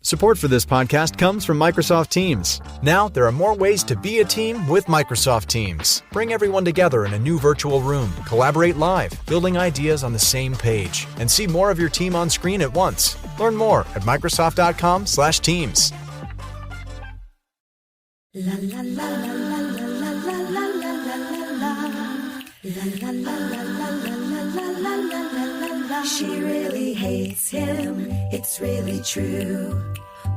Support for this podcast comes from Microsoft Teams. Now, there are more ways to be a team with Microsoft Teams. Bring everyone together in a new virtual room, collaborate live, building ideas on the same page, and see more of your team on screen at once. Learn more at Microsoft.com/Teams. She really hates him, it's really true.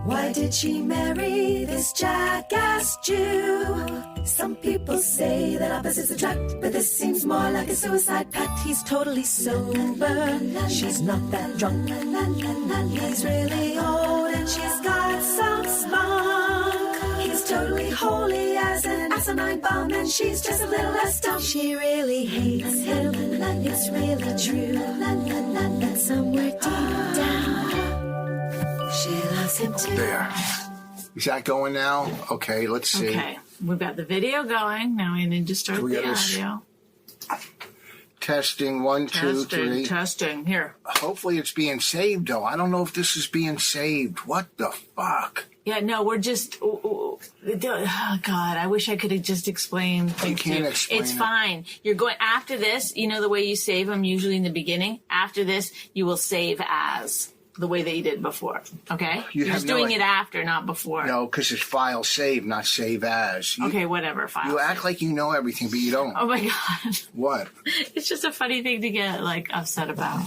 Why did she marry this jackass Jew? Some people say that opposites attract, but this seems more like a suicide pact. He's totally sober, she's not that drunk. He's really old and she's got some spunk. He's totally holy as an asinine bomb, and she's just a little less dumb. She really hates him, it's really true. But somewhere deep down, she loves him too. There. Is that going now? Okay, let's see. Okay, we've got the video going. Now we need to start the audio. Testing, 1, 2, 3. Testing. Here. Hopefully it's being saved, though. I don't know if this is being saved. What the fuck? Yeah, no, we're just... Oh, God, I wish I could have just explained things to you. Explain It's it. fine. You're going... After this, you know the way you save them, usually in the beginning? After this, you will save as the way that you did before, okay? You're just doing it after, not before. No, because it's file save, not save as. Okay, whatever, file You save. act like you know everything, but you don't. Oh, my God. What? It's just a funny thing to get, like, upset about.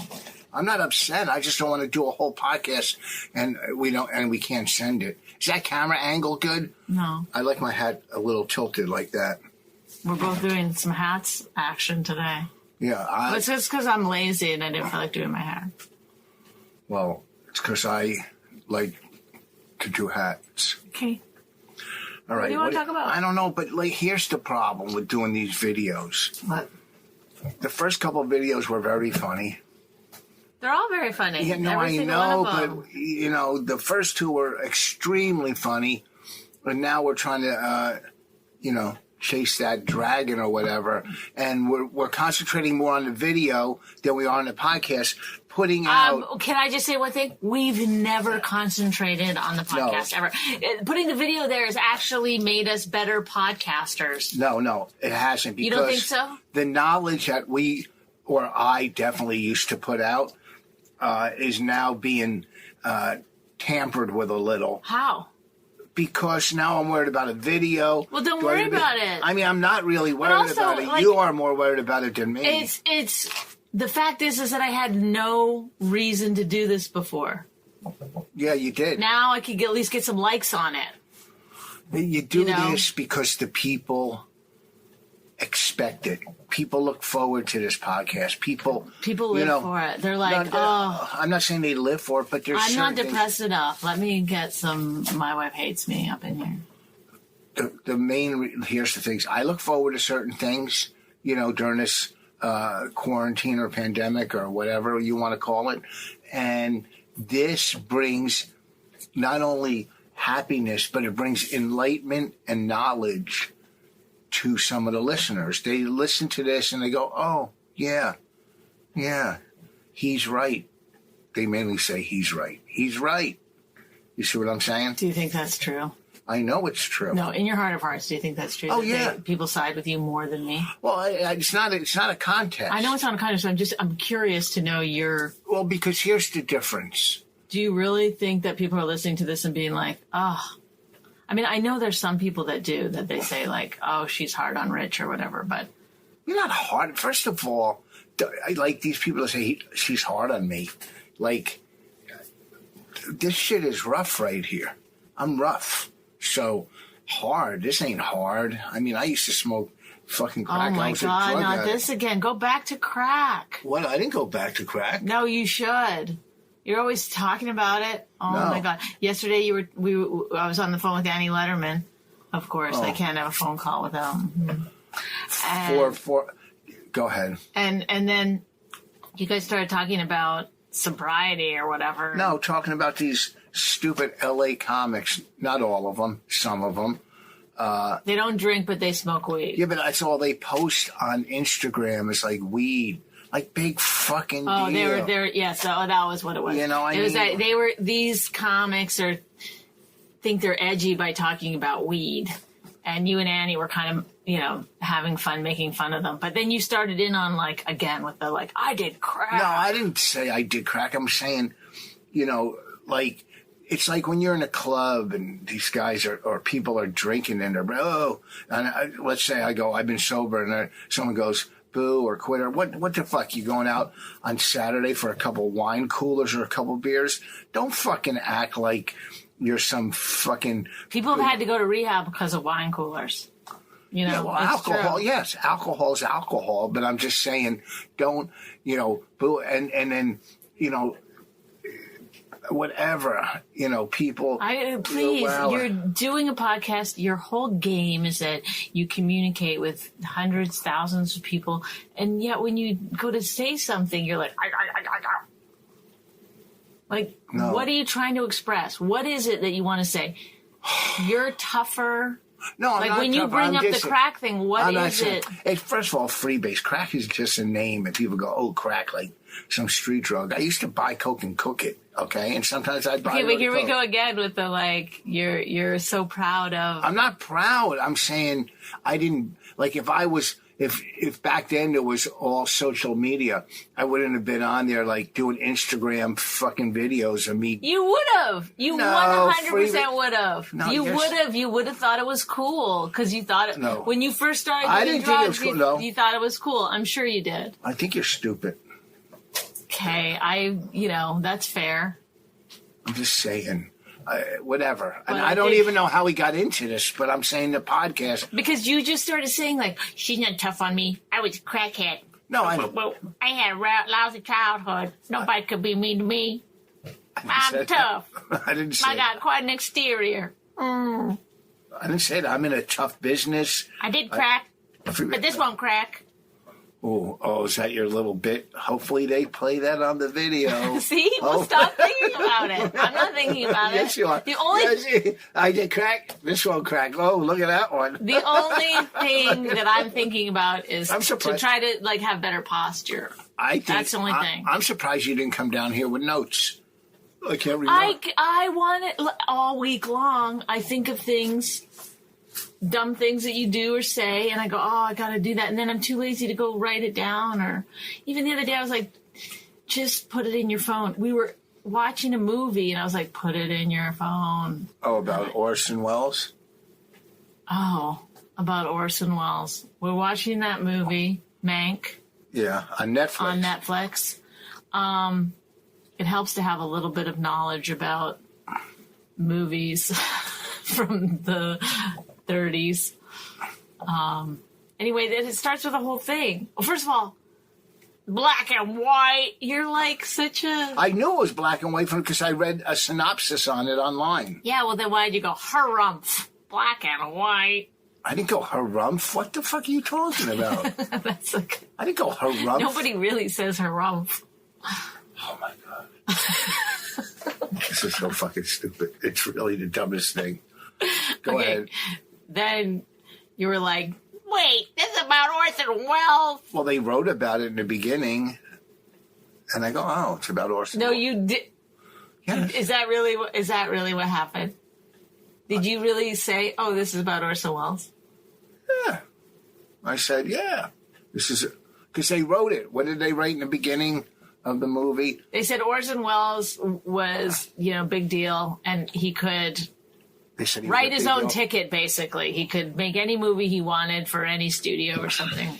I'm not upset. I just don't want to do a whole podcast and we can't send it. Is that camera angle good? No. I like my hat a little tilted like that. We're both doing some hats action today. Yeah. It's just because I'm lazy and I didn't feel like doing my hair. Well, it's because I like to do hats. Okay. All right. What do you want to talk about? I don't know, but like, here's the problem with doing these videos. What? The first couple of videos were very funny. They're all very funny. Yeah, no, Every I single know, one of them. but the first two were extremely funny, but now we're trying to, chase that dragon or whatever, and we're concentrating more on the video than we are on the podcast. Putting out. Can I just say one thing? We've never concentrated on the podcast ever. Putting the video there has actually made us better podcasters. No, it hasn't. Because you don't think so? The knowledge that I definitely used to put out is now being tampered with a little. How? Because now I'm worried about a video. Well, don't worry about it. I mean, I'm not really worried about it. Like, you are more worried about it than me. It's the fact is that I had no reason to do this before. Yeah, you did. Now I could at least get some likes on it. You do this because the people expect it. People look forward to this podcast. People live for it. They're like, I'm not saying they live for it, but there's I'm not certain depressed enough. Let me get some My Wife Hates Me up in here. Here's the things. I look forward to certain things, during this quarantine or pandemic or whatever you want to call it. And this brings not only happiness, but it brings enlightenment and knowledge to some of the listeners. They listen to this and they go, oh, yeah, he's right. They mainly say he's right. He's right. You see what I'm saying? Do you think that's true? I know it's true. No, in your heart of hearts, do you think that's true? Oh, that yeah. People side with you more than me? Well, it's not a contest. I know it's not a contest. I'm curious to know your... Well, because here's the difference. Do you really think that people are listening to this and being like, oh... I mean, I know there's some people that do, that they say like, oh, she's hard on Rich or whatever, but... You're not hard. First of all, I like these people that say she's hard on me. Like, this shit is rough right here. I'm rough. So, hard. This ain't hard. I mean, I used to smoke fucking crack. Oh, my God, not this again. Go back to crack. What? I didn't go back to crack. No, you should. You're always talking about it. Oh, no. My God. Yesterday, I was on the phone with Annie Letterman. Of course, I can't have a phone call without him. Go ahead. And then you guys started talking about sobriety or whatever. No, talking about these stupid LA comics. Not all of them. Some of them. They don't drink, but they smoke weed. Yeah, but that's all they post on Instagram is like weed. Like big fucking deal. Oh, they were yeah. So that was what it was. You know, it was that these comics think they're edgy by talking about weed, and you and Annie were kind of having fun making fun of them. But then you started in on again with the I did crack. No, I didn't say I did crack. I'm saying, it's like when you're in a club and these guys or people are drinking and they're, let's say I've been sober, and someone goes, boo or quitter. What the fuck? You going out on Saturday for a couple wine coolers or a couple beers? Don't fucking act like you're some fucking... People have had to go to rehab because of wine coolers. Yeah, well, alcohol, true. Yes, alcohol is alcohol, but I'm just saying, don't, boo, and then, whatever, people. Please, you're doing a podcast. Your whole game is that you communicate with hundreds, thousands of people, and yet when you go to say something, you're like, no. What are you trying to express? What is it that you want to say? You're tougher. No, I'm not when you bring up the crack thing, what is it? First of all, freebase. Crack is just a name, and people go, "Oh, crack," like some street drug. I used to buy coke and cook it, okay, and sometimes I'd buy. Okay, but here we go again with the you're so proud of. I'm not proud. I'm saying I didn't if back then there was all social media, I wouldn't have been on there doing Instagram fucking videos of me. You would have. You 100% would have. No, you would have. You would have thought it was cool because you thought it. No. When you first started I doing didn't drugs, think it was cool, no. You thought it was cool. I'm sure you did. I think you're stupid. Okay, that's fair. I'm just saying. Whatever. But and I don't even know how we got into this, but I'm saying the podcast. Because you just started saying, she's not tough on me. I was a crackhead. No, I had a lousy childhood. Nobody could be mean to me. I'm tough. I didn't say I got quite an exterior. I didn't say that. I'm in a tough business. I did crack, but this won't crack. Oh, is that your little bit? Hopefully they play that on the video. See? Well, stop thinking about it. I'm not thinking about yes, it. You are. The only I did crack. This won't crack. Oh, look at that one. The only thing that I'm thinking about is to try to have better posture. That's the only thing. I'm surprised you didn't come down here with notes. I can't remember. I want it all week long. I think of things. Dumb things that you do or say, and I go, I gotta do that, and then I'm too lazy to go write it down. Or even the other day I was like, just put it in your phone. We were watching a movie and I was like, put it in your phone. Oh, about Orson Welles? Oh, about Orson Welles. We're watching that movie, Mank. Yeah, on Netflix. It helps to have a little bit of knowledge about movies from the 30s. Anyway, it starts with a whole thing. Well, first of all, black and white. You're such a... I knew it was black and white because I read a synopsis on it online. Yeah, well, then why did you go, harumph, black and white? I didn't go harumph. What the fuck are you talking about? That's I didn't go harumph. Nobody really says harumph. Oh, my God. This is so fucking stupid. It's really the dumbest thing. Go ahead. Then you were like, wait, this is about Orson Welles. Well, they wrote about it in the beginning. And I go, it's about Orson Welles. No, you did. Yes. Is that really what happened? Did you really say, this is about Orson Welles? Yeah. I said, yeah. This is because they wrote it. What did they write in the beginning of the movie? They said Orson Welles was, big deal, and he could write his own ticket, basically. He could make any movie he wanted for any studio or something.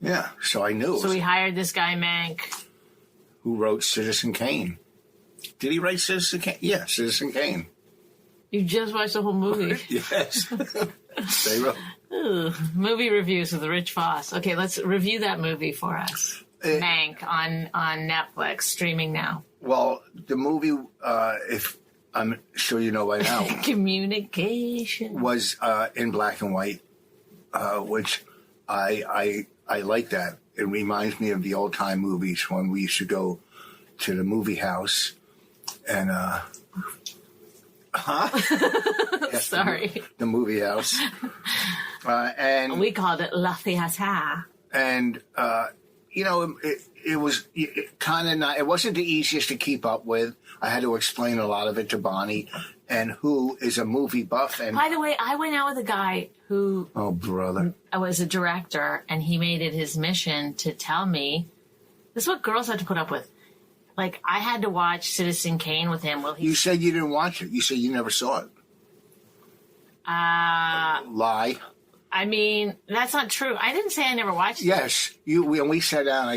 Yeah, so I knew. So he hired this guy, Mank. Who wrote Citizen Kane. Did he write Citizen Kane? Yeah, Citizen Kane. You just watched the whole movie? Yes. They wrote. Movie reviews with Rich Voss. Okay, let's review that movie for us. Mank on Netflix, streaming now. Well, the movie, if I'm sure you know by now, communication was in black and white, which I like that. It reminds me of the old time movies when we used to go to the movie house and sorry, the movie house, and we called it La Theatre. And it was kind of not. It wasn't the easiest to keep up with. I had to explain a lot of it to Bonnie, and who is a movie buff. And by the way, I went out with a guy who was a director, and he made it his mission to tell me this is what girls have to put up with. Like, I had to watch Citizen Kane with him. Well, you said you didn't watch it. You said you never saw it. Lie. I mean, that's not true. I didn't say I never watched it. Yes. When we sat down,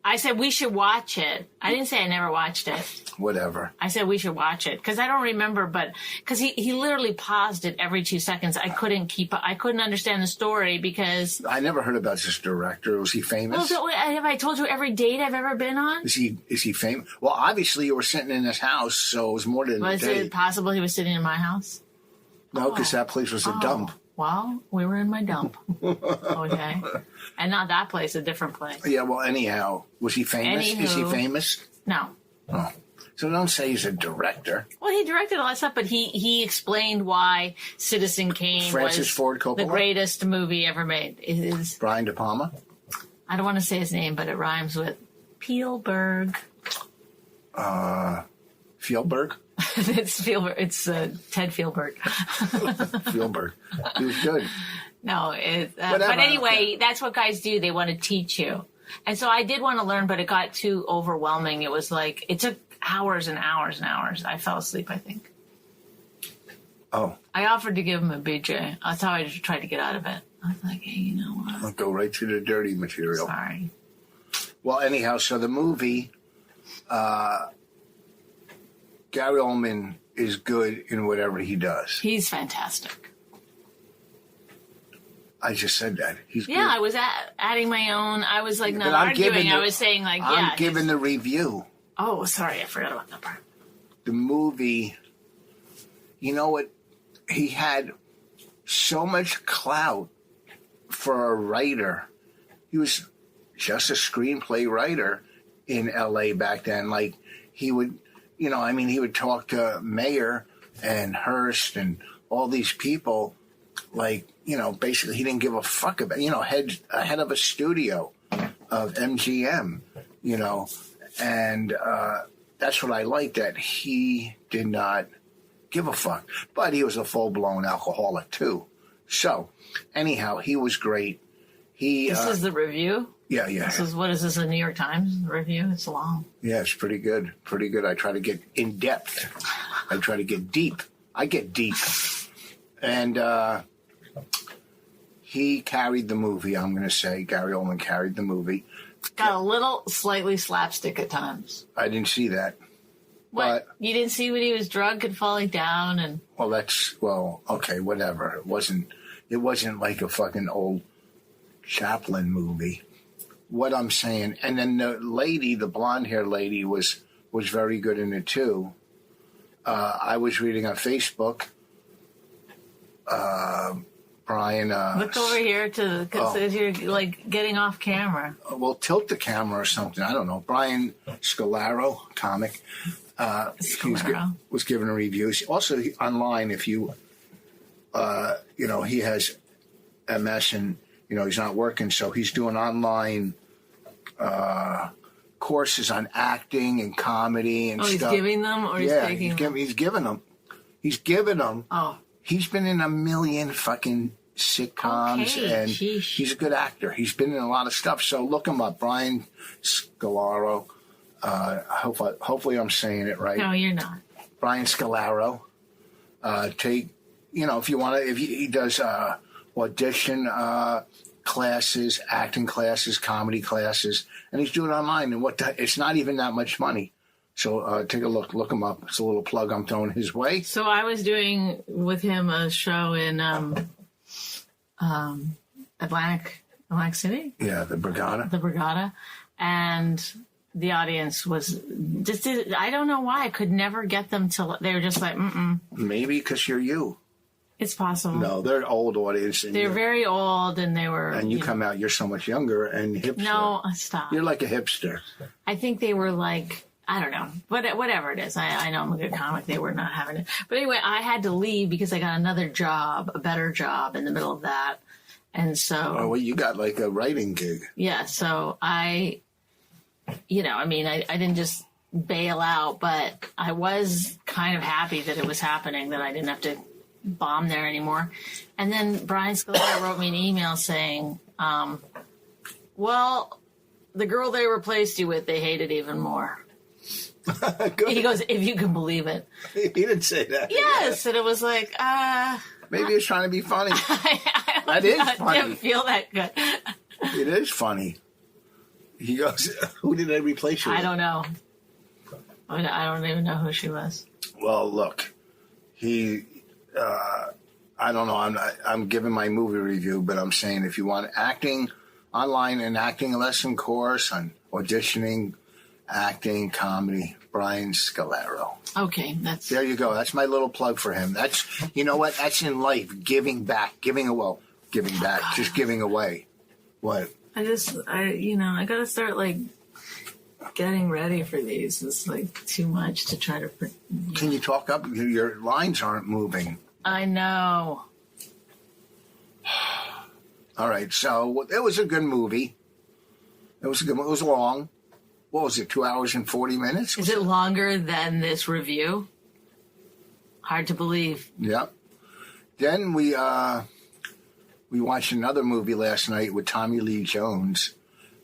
I said we should watch it. I didn't say I never watched it. Whatever. I said we should watch it because I don't remember, but because he literally paused it every 2 seconds. I couldn't understand the story because I never heard about this director. Was he famous? Well, have I told you every date I've ever been on? Is he famous? Well, obviously you were sitting in his house, so it was more than a date. Was it possible he was sitting in my house? No, because that place was a dump. Well, we were in my dump. Okay. And not that place, a different place. Yeah, well, anyhow, was he famous? Is he famous? No. Oh. So don't say he's a director. Well, he directed all that stuff, but he explained why Citizen Kane was Ford Coppola? The greatest movie ever made. It is Brian De Palma? I don't want to say his name, but it rhymes with Spielberg. Spielberg? It's Spielberg. It's Ted Spielberg. Spielberg. He was good. No, but anyway, that's what guys do. They want to teach you. And so I did want to learn, but it got too overwhelming. It was like, it took hours and hours and hours. I fell asleep, I think. Oh. I offered to give him a BJ. That's how I just tried to get out of it. I was like, hey, you know what? I'll go right to the dirty material. Sorry. Well, anyhow, so the movie, Gary Oldman is good in whatever he does. He's fantastic. I just said that. He's good. I was adding my own. I was like not arguing. I was saying like, I'm giving the review. Oh, sorry. I forgot about that part. The movie, you know what? He had so much clout for a writer. He was just a screenplay writer in L.A. back then. Like, he would, he would talk to Mayer and Hearst and all these people. Like, basically he didn't give a fuck about, head of a studio of MGM, and that's what I liked, that he did not give a fuck. But he was a full-blown alcoholic, too. So, anyhow, he was great. This is the review? Yeah. What is this, a New York Times review? It's long. Yeah, it's pretty good. Pretty good. I try to get in depth. I try to get deep. I get deep. And he carried the movie, I'm going to say. Gary Oldman carried the movie. Got a little slightly slapstick at times. I didn't see that. What? You didn't see when he was drunk and falling down? And okay, whatever. It wasn't like a fucking old Chaplin movie. What I'm saying. And then the lady, the blonde-haired lady, was very good in it, too. I was reading on Facebook. Brian. Look over here because you're like getting off camera. Well, tilt the camera or something. I don't know. Brian Scalaro, comic, was giving a review. Also, online, if you, he has MS and he's not working, so he's doing online courses on acting and comedy and stuff. He's giving them, or he's taking them? He's giving them. He's giving them. Oh. He's been in a million fucking sitcoms, and he's a good actor. He's been in a lot of stuff. So look him up, Brian Scalaro. Hopefully I'm saying it right. No, you're not. Brian Scalaro. If you want to, he does audition classes, acting classes, comedy classes, and he's doing it online. And it's not even that much money. So take a look him up. It's a little plug I'm throwing his way. So I was doing with him a show in Atlantic City. Yeah, the Brigada. And the audience was just, I don't know why. I could never get them to, they were just like, mm-mm. Maybe because you're you. It's possible. No, they're an old audience. They're very old, and they were... And you come out, you're so much younger and hipster. No, stop. You're like a hipster. I think they were like... I don't know, but whatever it is, I know I'm a good comic. They were not having it. But anyway, I had to leave because I got another job, a better job in the middle of that. And so... Oh, well, you got like a writing gig. Yeah, so I didn't just bail out, but I was kind of happy that it was happening, that I didn't have to bomb there anymore. And then Brian Scalera wrote me an email saying, well, the girl they replaced you with, they hated even more. He goes, if you can believe it. He didn't say that. Yes, and it was like, maybe he's trying to be funny. I didn't feel that good. It is funny. He goes, who did they replace you with? I don't know. I don't even know who she was. Well, look, I don't know. I'm giving my movie review, but I'm saying if you want acting online, an acting lesson course on auditioning, acting, comedy, Brian Scalera. Okay, there you go. That's my little plug for him. That's, you know what? That's in life. Giving back, just giving away. What? I got to start like getting ready for these. It's like too much to try to. Can you talk up? Your lines aren't moving. I know. All right, so it was a good movie. It was long. What was it? 2 hours and 40 minutes? Is it longer than this review? Hard to believe. Yep. Then we watched another movie last night with Tommy Lee Jones.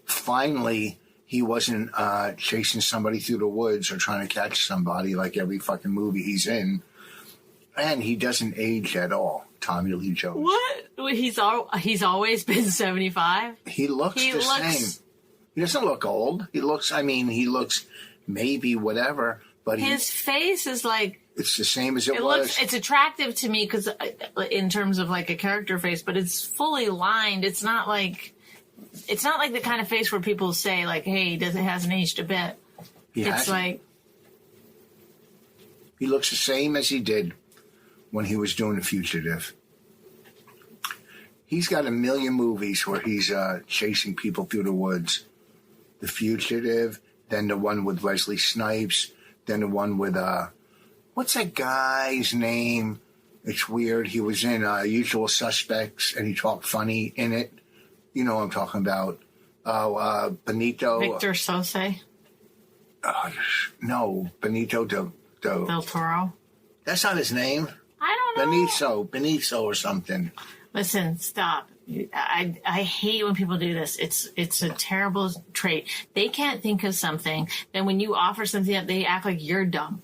Finally, he wasn't chasing somebody through the woods or trying to catch somebody like every fucking movie he's in. And he doesn't age at all, Tommy Lee Jones. What? He's always been 75? He looks same. He doesn't look old. He looks maybe whatever, but his face is like... It's the same as it was. It's attractive to me because in terms of like a character face, but it's fully lined. It's not like the kind of face where people say like, hey, it hasn't aged a bit. He looks the same as he did when he was doing The Fugitive. He's got a million movies where he's chasing people through the woods. The Fugitive, then the one with Wesley Snipes, then the one with what's that guy's name? It's weird. He was in Usual Suspects, and he talked funny in it. You know what I'm talking about. Benito. Victor Sose? No, Benito Del Toro? That's not his name. I don't know. Benito or something. Listen, stop. I hate when people do this. It's a terrible trait. They can't think of something. Then when you offer something up, they act like you're dumb.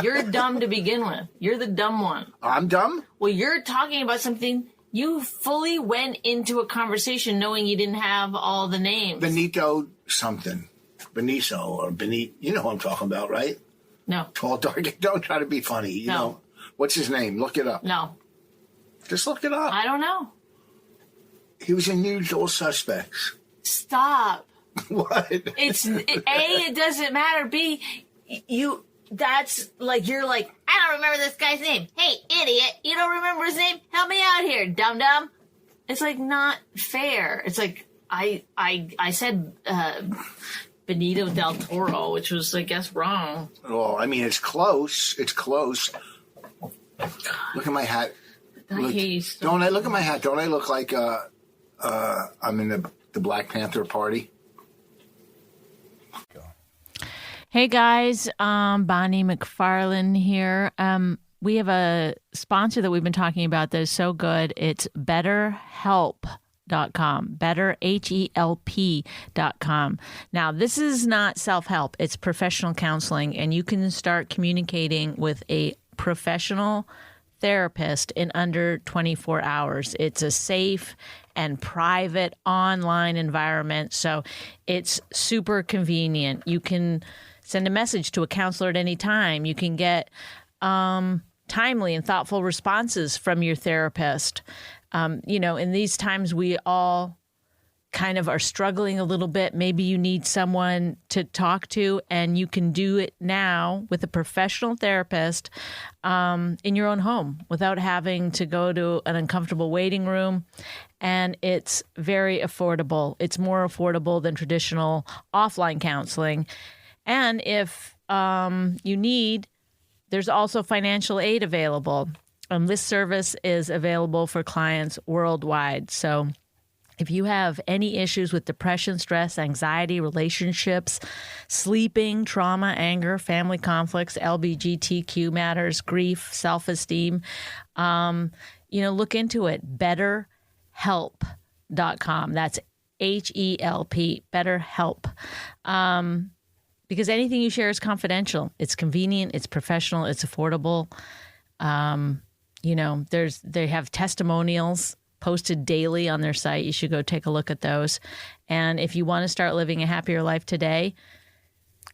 You're dumb to begin with. You're the dumb one. I'm dumb? Well, you're talking about something. You fully went into a conversation knowing you didn't have all the names. Benito something. Benicio or Benito. You know who I'm talking about, right? No. Tall, dark. Don't try to be funny. You know. What's his name? Look it up. No. Just look it up. I don't know. He was in Usual Suspects. Stop. What? It doesn't matter. B, that's like, you're like, I don't remember this guy's name. Hey, idiot, you don't remember his name? Help me out here, dum-dum. It's like not fair. It's like, I said Benito del Toro, which was, I guess, wrong. Well, I mean, it's close. It's close. Look at my hat. Don't I look at my hat? Don't I look like I'm in the Black Panther Party? Hey guys, Bonnie McFarlane here. We have a sponsor that we've been talking about that is so good. It's BetterHelp.com. Better, HELP.com. Now, this is not self-help. It's professional counseling, and you can start communicating with a professional therapist in under 24 hours. It's a safe and private online environment, so it's super convenient. You can send a message to a counselor at any time. You can get timely and thoughtful responses from your therapist. In these times, we all kind of are struggling a little bit. Maybe you need someone to talk to, and you can do it now with a professional therapist in your own home without having to go to an uncomfortable waiting room. And it's very affordable. It's more affordable than traditional offline counseling. And if you need, there's also financial aid available. And this service is available for clients worldwide. So if you have any issues with depression, stress, anxiety, relationships, sleeping, trauma, anger, family conflicts, LGBTQ matters, grief, self-esteem, look into it. BetterHelp.com. That's HELP, BetterHelp. Because anything you share is confidential. It's convenient, it's professional, it's affordable. They have testimonials posted daily on their site. You should go take a look at those. And if you want to start living a happier life today,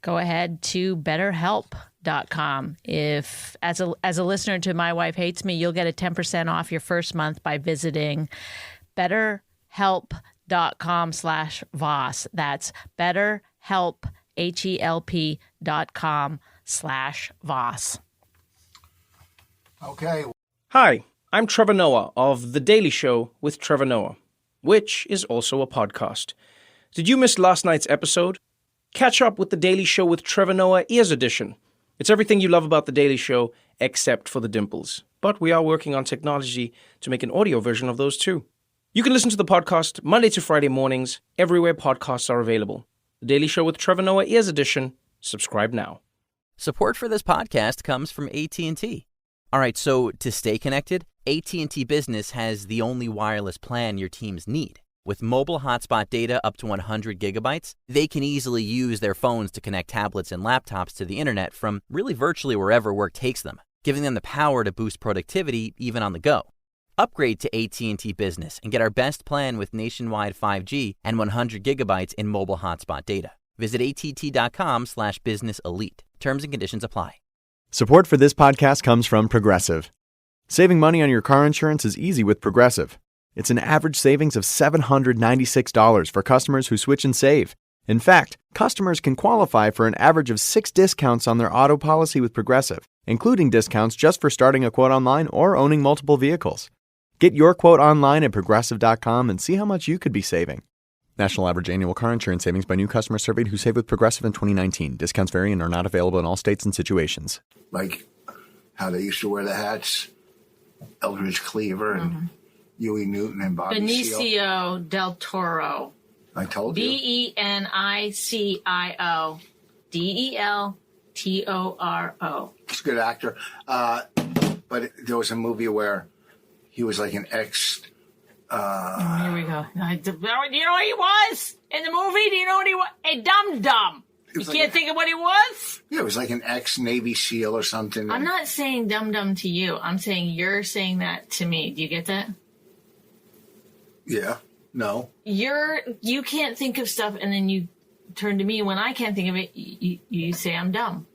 go ahead to betterhelp.com. If as a listener to My Wife Hates Me, you'll get a 10% off your first month by visiting betterhelp.com/Vos. That's betterhelp, HELP.com/Vos. Okay. Hi, I'm Trevor Noah of The Daily Show with Trevor Noah, which is also a podcast. Did you miss last night's episode? Catch up with The Daily Show with Trevor Noah Ears Edition. It's everything you love about The Daily Show, except for the dimples. But we are working on technology to make an audio version of those too. You can listen to the podcast Monday to Friday mornings, everywhere podcasts are available. The Daily Show with Trevor Noah Ears Edition. Subscribe now. Support for this podcast comes from AT&T. All right, so to stay connected, AT&T Business has the only wireless plan your teams need. With mobile hotspot data up to 100 gigabytes, they can easily use their phones to connect tablets and laptops to the internet from really virtually wherever work takes them, giving them the power to boost productivity even on the go. Upgrade to AT&T Business and get our best plan with nationwide 5G and 100 gigabytes in mobile hotspot data. Visit att.com/business elite. Terms and conditions apply. Support for this podcast comes from Progressive. Saving money on your car insurance is easy with Progressive. It's an average savings of $796 for customers who switch and save. In fact, customers can qualify for an average of 6 discounts on their auto policy with Progressive, including discounts just for starting a quote online or owning multiple vehicles. Get your quote online at Progressive.com and see how much you could be saving. National average annual car insurance savings by new customers surveyed who saved with Progressive in 2019. Discounts vary and are not available in all states and situations. Like how they used to wear the hats, Eldridge Cleaver and Huey Newton and Bobby Seale. Benicio del Toro. I told you. Benicio Deltoro. He's a good actor. But there was a movie where he was like an ex... Here we go. Do you know what he was in the movie? Do you know what he was? A dum-dum. You can't think of what he was? Yeah, it was like an ex-Navy SEAL or something. I'm not saying dum-dum to you. I'm saying you're saying that to me. Do you get that? Yeah. No. You can't think of stuff, and then you turn to me. When I can't think of it, you say I'm dumb.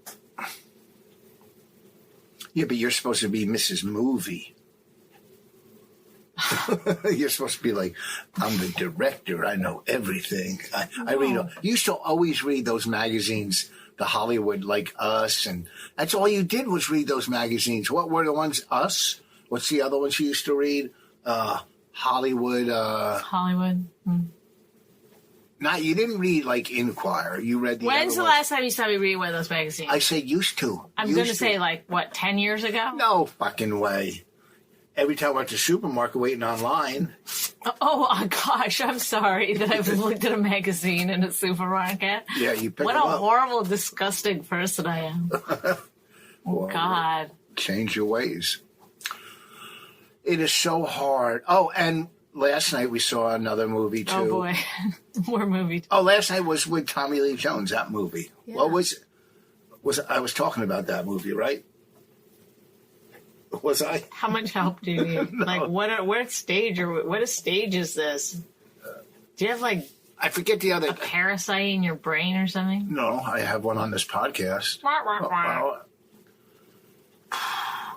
Yeah, but you're supposed to be Mrs. Movie. You're supposed to be like, I'm the director. I know everything. I read. You used to always read those magazines, the Hollywood, like Us, and that's all you did was read those magazines. What were the ones? Us. What's the other ones you used to read? Hollywood. Hollywood. You didn't read like Inquirer. You read the. When's the last time you saw me read one of those magazines? I say used to. I'm going to say like what, 10 years ago? No fucking way. Every time I went to the supermarket waiting online. Oh, gosh, I'm sorry that I've looked at a magazine in a supermarket. Yeah, you picked What them a up. horrible, disgusting person I am. Oh, God. Change your ways. It is so hard. Oh, and last night we saw another movie, too. Oh, boy. More movies. Oh, last night was with Tommy Lee Jones, that movie. Yeah. What was I was talking about that movie, right? Was I? How much help do you need? No. Like, what stage is this? Do you have, like, I forget the other. a parasite in your brain or something? No, I have one on this podcast.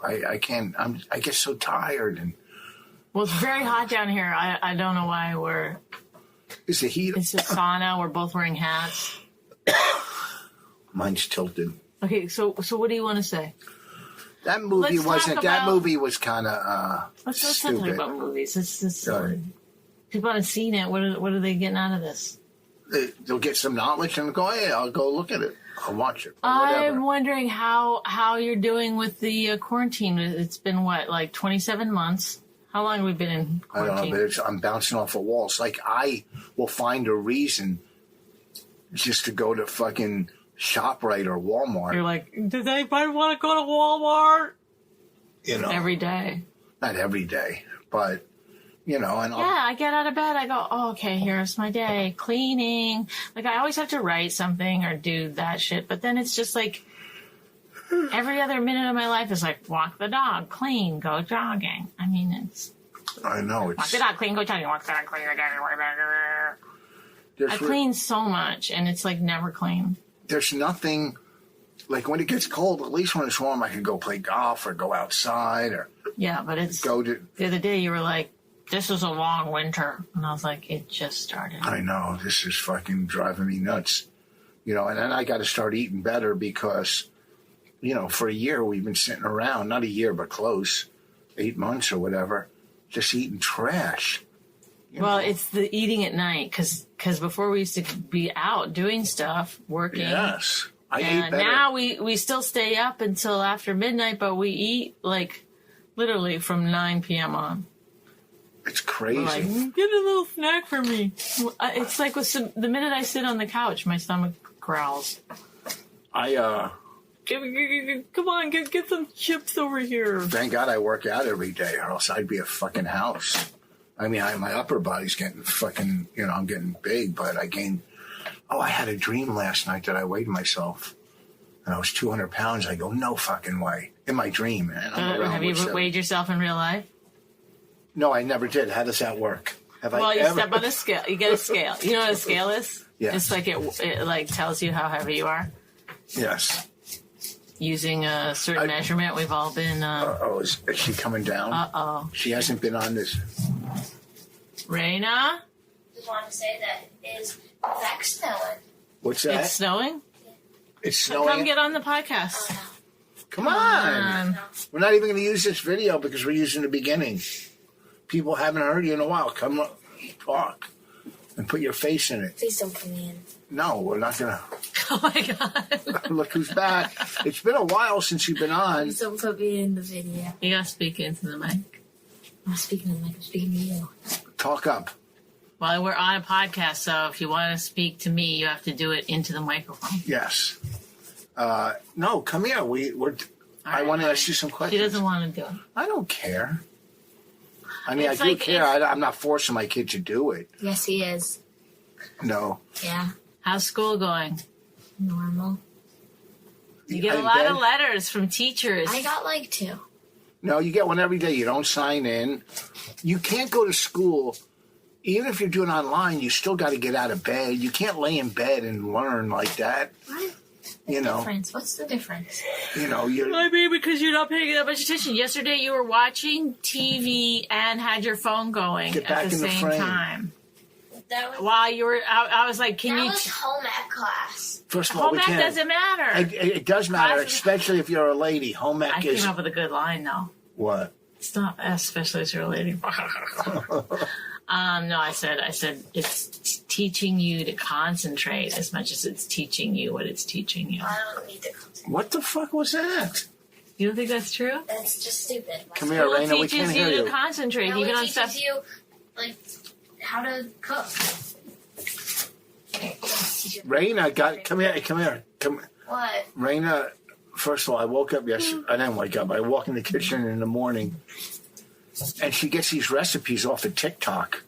I can't. I get so tired. And Well, it's very hot down here. I don't know why is the heat? it's a sauna. We're both wearing hats. Mine's tilted. Okay, so what do you want to say? That movie Let's talk wasn't. That about- movie was kind of Let's not stupid. talk about movies. It's Sorry. people haven't seen it. What are they getting out of this? They'll get some knowledge and go, hey, I'll go look at it. I'll watch it. Whatever. I'm wondering how you're doing with the quarantine. It's been what, like 27 months? How long have we been in quarantine? I don't know, but I'm bouncing off of walls. Like, I will find a reason just to go to fucking ShopRite or Walmart. You're like, does anybody want to go to Walmart? You know, Every day. not every day, but you know, and I get out of bed. I go, oh, okay, here's my day. Cleaning. Like, I always have to write something or do that shit. But then it's just like every other minute of my life is like walk the dog, clean, go jogging. I mean, it's. I know it's. Walk the dog, clean, go jogging. Walk the dog, clean, go jogging. I clean so much, and it's like never clean. There's nothing. Like, when it gets cold, at least when it's warm, I can go play golf or go outside or. Yeah, but it's. Go to. The other day, you were like, this is a long winter. And I was like, it just started. I know. This is fucking driving me nuts. You know, and then I got to start eating better because, you know, for a year we've been sitting around, not a year, but close, 8 months or whatever, just eating trash. Well, it's the eating at night because before we used to be out doing stuff, working. Yes. I ate better. Now we still stay up until after midnight, but we eat like literally from 9 p.m. on. It's crazy. Like, get a little snack for me. It's like the minute I sit on the couch, my stomach growls. Come on, get some chips over here. Thank God I work out every day, or else I'd be a fucking house. I mean, my upper body's getting fucking, you know, I'm getting big, but I gained. Oh, I had a dream last night that I weighed myself, and I was 200 pounds. I go, no fucking way. In my dream, man. Have you weighed yourself in real life? No, I never did. How does that work? You step on a scale. You get a scale. You know what a scale is? Yeah. It's like it like tells you how heavy you are. Yes. Using a certain measurement, we've all been. Is she coming down? Uh-oh. She hasn't been on this. Raina? Just wanted to say that it's snowing. What's that? It's snowing? It's snowing? Come get on the podcast. Come on. We're not even going to use this video because we're using the beginning. People haven't heard you in a while. Come up, talk, and put your face in it. Please don't come in. No, we're not going to. Oh, my God. Look who's back. It's been a while since you've been on. Please don't put me in the video. You got to speak into the mic. I'm not speaking to the mic. I'm speaking to you. Talk up. Well, we're on a podcast, so if you want to speak to me, you have to do it into the microphone. Yes. No, come here. I want to ask you some questions. She doesn't want to do it. I don't care. I mean, It's I do like- care. I'm not forcing my kid to do it. Yes, he is. No. Yeah. How's school going? Normal. You get a lot of letters from teachers. I got like 2. No, you get one every day. You don't sign in. You can't go to school. Even if you're doing online, you still got to get out of bed. You can't lay in bed and learn like that. What? You know. Difference? What's the difference? You know, you're. I mean, because you're not paying that much attention. Yesterday, you were watching TV and had your phone going Get back at the in the same frame. time. That was, While you were, I was like, can that you? was home ec class. First of all, Home we ec can't. doesn't matter. It does matter, Classes- especially if you're a lady. Home ec I is came up with a good line though. what? It's not especially as you're a lady. No, I said it's teaching you to concentrate as much as it's teaching you what it's teaching you. I don't need to concentrate. What the fuck was that? You don't think that's true? That's just stupid. Come here, School Raina. We teaches can't hear you to you. concentrate, No, even it on teaches stuff. you, like, how to cook. Raina, come here. What? Raina, first of all, I woke up yesterday. I didn't wake up. I walk in the kitchen in the morning, and she gets these recipes off of TikTok,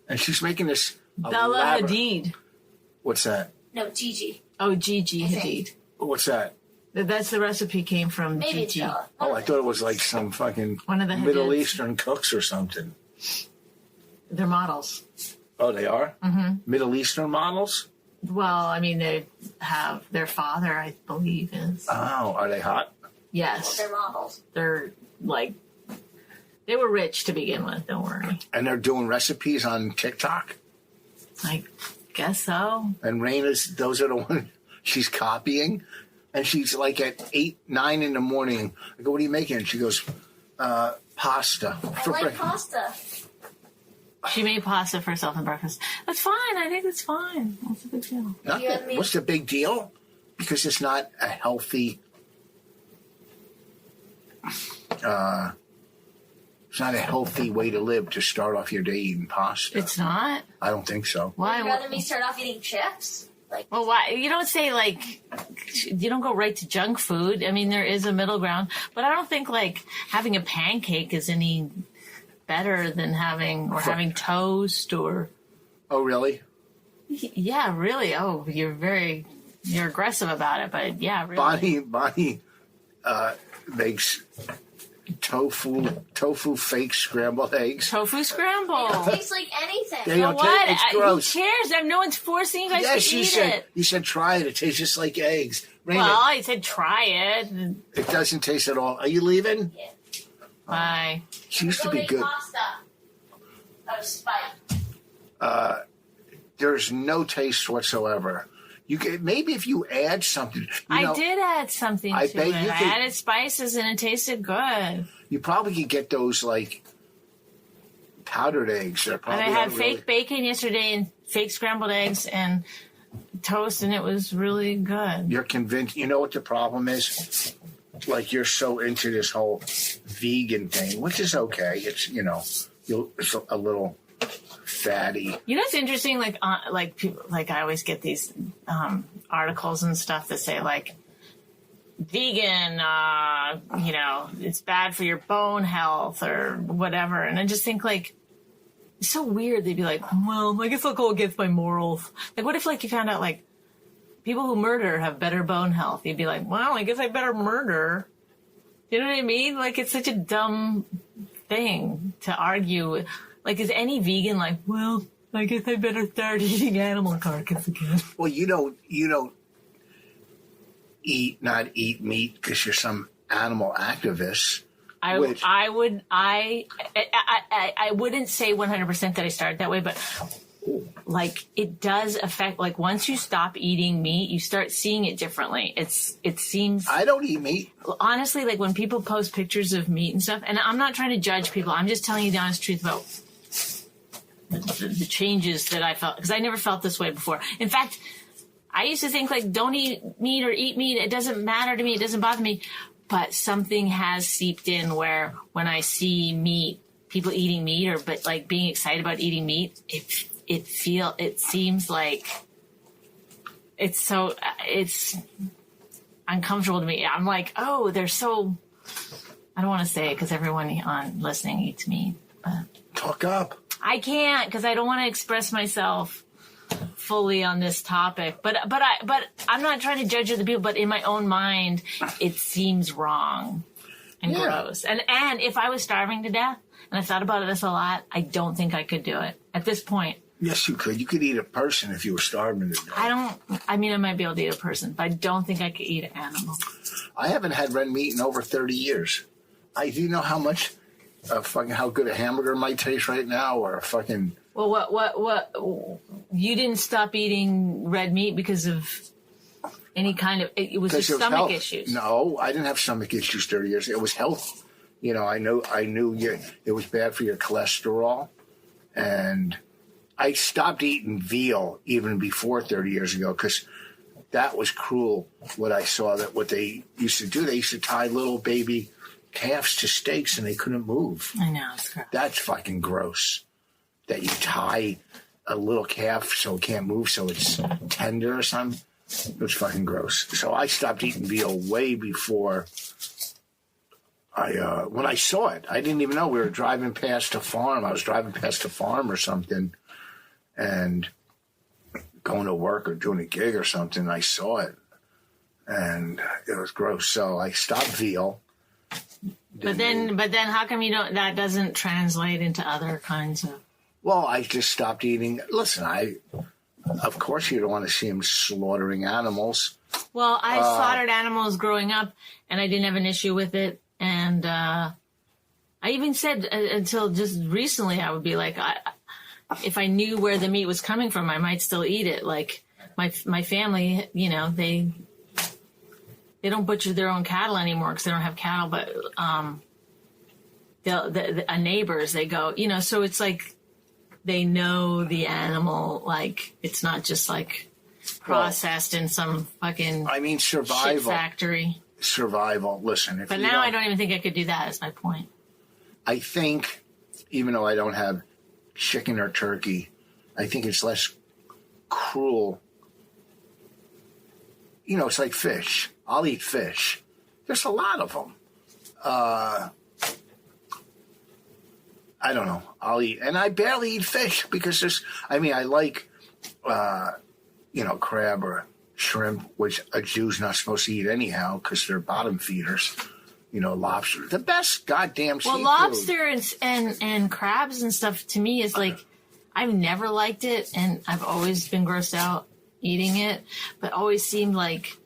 and she's making this. Bella elaborate- Hadid. What's that? No, Gigi. Oh, Gigi Hadid. What's that? That's the recipe came from Maybe it's Gigi. Bella. Oh, I thought it was like some fucking One of the Middle Hadids. Eastern cooks or something. They're models. Oh, they are? Mm-hmm. Middle Eastern models? Well, I mean, they have their father, I believe, is. Oh, are they hot? Yes. They're models. They're like, they were rich to begin with, don't worry. And they're doing recipes on TikTok? I guess so. And Raina's, those are the ones she's copying. And she's like at 8, 9 in the morning. I go, what are you making? And she goes, pasta. I like pasta. She made pasta for herself for breakfast. That's fine. I think that's fine. What's the big deal? Nothing. You had me- What's the big deal? because it's not a healthy. It's not a healthy way to live to start off your day eating pasta. It's not? I don't think so. Why? Would you rather me start off eating chips? Like, Well, why? You don't say, like, you don't go right to junk food. I mean, there is a middle ground. But I don't think, like, having a pancake is any better than having toast or... Oh, really? Yeah, really. Oh, you're aggressive about it, but yeah, really. Bonnie makes tofu fake scrambled eggs. Tofu scramble. it tastes like anything. They don't What? It's gross. Who cares? No one's forcing you guys Yes, to you eat said. it. You said try it. It tastes just like eggs. Raymond, Well, I said try it. it doesn't taste at all. Are you leaving? Yeah. Bye. She used to Go be make good. pasta out of spite. There's no taste whatsoever. You can, maybe if you add something. I did add something I to bet it. you I could- added spices and it tasted good. You probably could get those like powdered eggs. They're And probably I had not fake bacon yesterday and fake scrambled eggs and toast, and it was really good. You're convinced. You know what the problem is? Like you're so into this whole vegan thing, which is okay. It's it's a little fatty. You know what's interesting? Like people, like I always get these articles and stuff that say like vegan, it's bad for your bone health or whatever. And I just think like it's so weird. They'd be like, well, I guess I'll go against my morals. Like, what if like you found out like people who murder have better bone health? You'd be like, well, I guess I better murder. You know what I mean? Like it's such a dumb thing to argue. Like, is any vegan like, well, I guess I better start eating animal carcass again? Well, you don't not eat meat because you're some animal activist. I wouldn't say 100% that I started that way, but like it does affect. Like once you stop eating meat, you start seeing it differently. It seems. I don't eat meat. Honestly, like when people post pictures of meat and stuff, and I'm not trying to judge people. I'm just telling you the honest truth about the changes that I felt, because I never felt this way before. In fact, I used to think like don't eat meat or eat meat. It doesn't matter to me. It doesn't bother me. But something has seeped in where when I see meat, people eating meat but like being excited about eating meat, it seems like it's uncomfortable to me. I'm like, oh, they're so, I don't want to say it because everyone on listening eats meat, but Talk up. I can't because I don't want to express myself fully on this topic. But I'm not trying to judge other people. But in my own mind, it seems wrong and gross. And if I was starving to death, and I thought about this a lot, I don't think I could do it at this point. Yes, you could. You could eat a person if you were starving to death. I might be able to eat a person, but I don't think I could eat an animal. I haven't had red meat in over 30 years. Do you know how much, how good a hamburger might taste right now, or a fucking. Well, what? You didn't stop eating red meat because of any kind of. It was just stomach issues. No, I didn't have stomach issues 30 years. It was health. I knew it was bad for your cholesterol, and I stopped eating veal even before 30 years ago because that was cruel. What I saw what they used to do, they used to tie little baby calves to stakes and they couldn't move. I know, it's gross. That's fucking gross. That you tie a little calf so it can't move, so it's tender or something. It was fucking gross. So I stopped eating veal way before when I saw it. I didn't even know. We were driving past a farm. I was driving past a farm or something and going to work or doing a gig or something. I saw it and it was gross. So I stopped veal. But then how come that doesn't translate into other kinds of. Well, I just stopped eating. Listen, of course you don't want to see him slaughtering animals. Well, I slaughtered animals growing up, and I didn't have an issue with it. And I even said until just recently, I would be like, if I knew where the meat was coming from, I might still eat it. Like my family, they don't butcher their own cattle anymore because they don't have cattle. But neighbors, they go, so it's like. They know the animal, like, it's not just like, processed in some fucking I mean, shit survival. factory. Survival. Listen, if But you now I don't even think I could do that. Is my point. I think, even though I don't have chicken or turkey, I think it's less cruel. You know, it's like fish. I'll eat fish. There's a lot of them. I don't know. I'll eat, and I barely eat fish because I like, crab or shrimp, which a Jew's not supposed to eat anyhow because they're bottom feeders. Lobster, the best goddamn seafood. Well, lobster and crabs and stuff to me is like, I've never liked it, and I've always been grossed out eating it, but always seemed like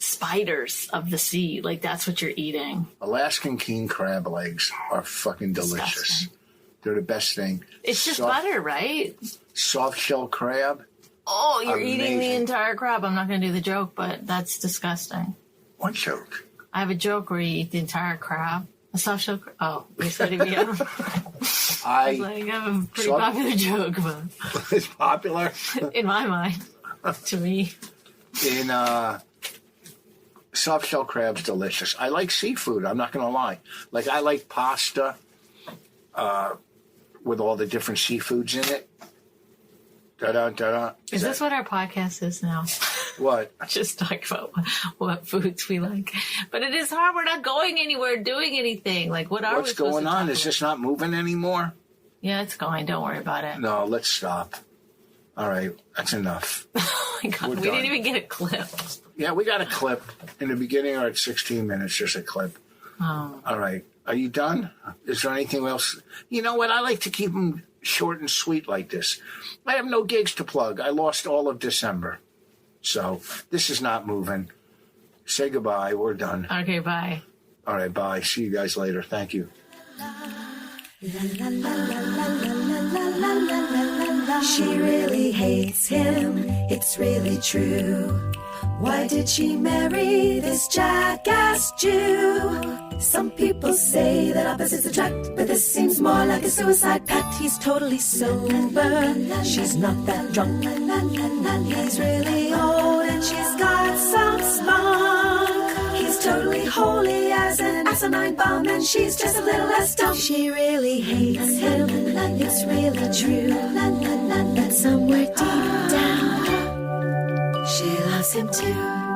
spiders of the sea. Like that's what you're eating. Alaskan king crab legs are fucking delicious. Disgusting. They're the best thing. It's just butter, right? Soft shell crab. Oh, you're eating the Amazing. entire crab. I'm not going to do the joke, but that's disgusting. What joke? I have a joke where you eat the entire crab. A soft shell crab. Oh, you're setting me up. I was like, I have a pretty popular joke, but It's popular in my mind, to me. in soft shell crab's delicious. I like seafood. I'm not going to lie. Like I like pasta with all the different seafoods in it. Da-da-da-da. Is this what our podcast is now? What? Just talk about what foods we like. But it is hard. We're not going anywhere, doing anything. Like, what are we What's supposed going to on? talk Is about? this not moving anymore? Yeah, it's going. Don't worry about it. No, let's stop. All right, that's enough. Oh my God, We're we done. didn't even get a clip. Yeah, we got a clip. In the beginning or at 16 minutes, just a clip. Oh. All right. Are you done? Is there anything else? You know what? I like to keep them short and sweet like this. I have no gigs to plug. I lost all of December. So this is not moving. Say goodbye. We're done. Okay, bye. All right, bye. See you guys later. Thank you. She really hates him, it's really true. Why did she marry this jackass Jew? Some people say that opposites attract, but this seems more like a suicide pact. He's totally sober, she's not that drunk. He's really old and she's got some spunk. He's totally holy as an asinine bomb, and she's just a little less dumb. She really hates him, it's really true. But somewhere deep down, she loves him too.